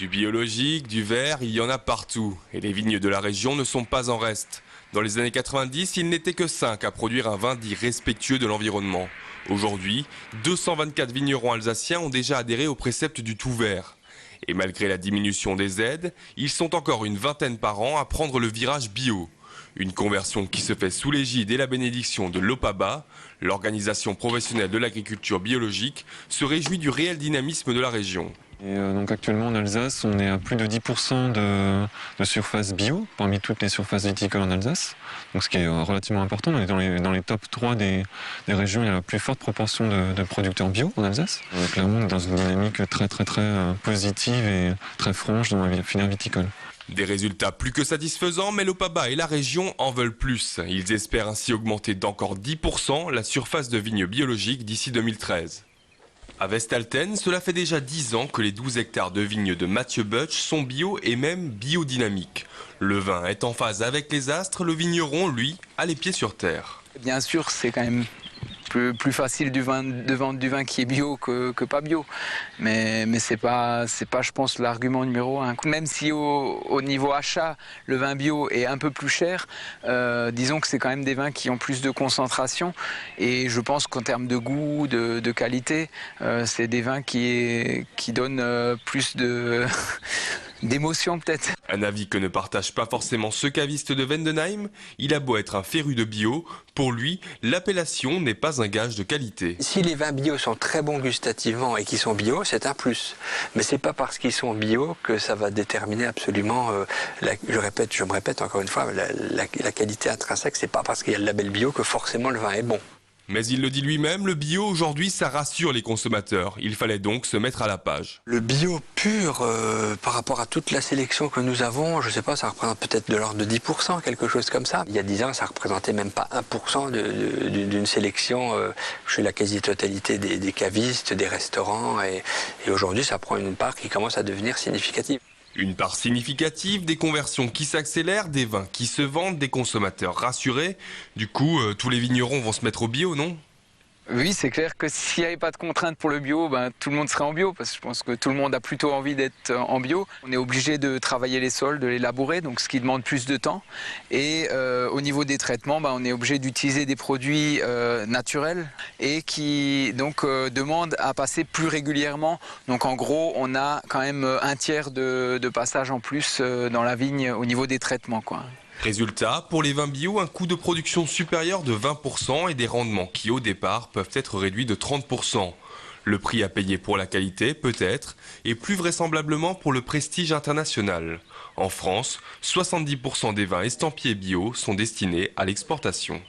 Du biologique, du vert, il y en a partout. Et les vignes de la région ne sont pas en reste. Dans les années 90, il n'était que 5 à produire un vin dit respectueux de l'environnement. Aujourd'hui, 224 vignerons alsaciens ont déjà adhéré au précepte du tout vert. Et malgré la diminution des aides, ils sont encore une vingtaine par an à prendre le virage bio. Une conversion qui se fait sous l'égide et la bénédiction de l'OPABA, l'organisation professionnelle de l'agriculture biologique, se réjouit du réel dynamisme de la région. Donc actuellement en Alsace, on est à plus de 10% de surface bio parmi toutes les surfaces viticoles en Alsace. Donc ce qui est relativement important, on est dans les top 3 des régions où il y a la plus forte proportion de producteurs bio en Alsace. On est clairement dans une dynamique très positive et très franche dans la filière viticole. Des résultats plus que satisfaisants, mais l'OPABA et la région en veulent plus. Ils espèrent ainsi augmenter d'encore 10% la surface de vignes biologiques d'ici 2013. À Westalten, cela fait déjà 10 ans que les 12 hectares de vignes de Mathieu Butch sont bio et même biodynamiques. Le vin est en phase avec les astres, le vigneron, lui, a les pieds sur terre. Bien sûr, c'est quand même plus facile de vendre du vin qui est bio que pas bio. Mais c'est pas, je pense, l'argument numéro 1. Même si au niveau achat, le vin bio est un peu plus cher, disons que c'est quand même des vins qui ont plus de concentration. Et je pense qu'en termes de goût, de qualité, c'est des vins qui donnent plus d'émotion peut-être. Un avis que ne partage pas forcément ce caviste de Vendenheim. Il a beau être un féru de bio, pour lui, l'appellation n'est pas un gage de qualité. Si les vins bio sont très bons gustativement et qu'ils sont bio, c'est un plus. Mais c'est pas parce qu'ils sont bio que ça va déterminer absolument, je me répète encore une fois, la qualité intrinsèque. C'est pas parce qu'il y a le label bio que forcément le vin est bon. Mais il le dit lui-même, le bio aujourd'hui ça rassure les consommateurs. Il fallait donc se mettre à la page. Le bio pur, par rapport à toute la sélection que nous avons, je sais pas, ça représente peut-être de l'ordre de 10%, quelque chose comme ça. Il y a 10 ans, ça représentait même pas 1% d'une sélection chez la quasi-totalité des cavistes, des restaurants. Et aujourd'hui, ça prend une part qui commence à devenir significative. Une part significative, des conversions qui s'accélèrent, des vins qui se vendent, des consommateurs rassurés. Du coup, tous les vignerons vont se mettre au bio, non ? Oui, c'est clair que s'il n'y avait pas de contraintes pour le bio, tout le monde serait en bio, parce que je pense que tout le monde a plutôt envie d'être en bio. On est obligé de travailler les sols, de les labourer, donc ce qui demande plus de temps. Et au niveau des traitements, on est obligé d'utiliser des produits naturels et qui donc demandent à passer plus régulièrement. Donc en gros, on a quand même un tiers de passage en plus dans la vigne au niveau des traitements, quoi. Résultat, pour les vins bio, un coût de production supérieur de 20% et des rendements qui, au départ, peuvent être réduits de 30%. Le prix à payer pour la qualité, peut-être, et plus vraisemblablement pour le prestige international. En France, 70% des vins estampillés bio sont destinés à l'exportation.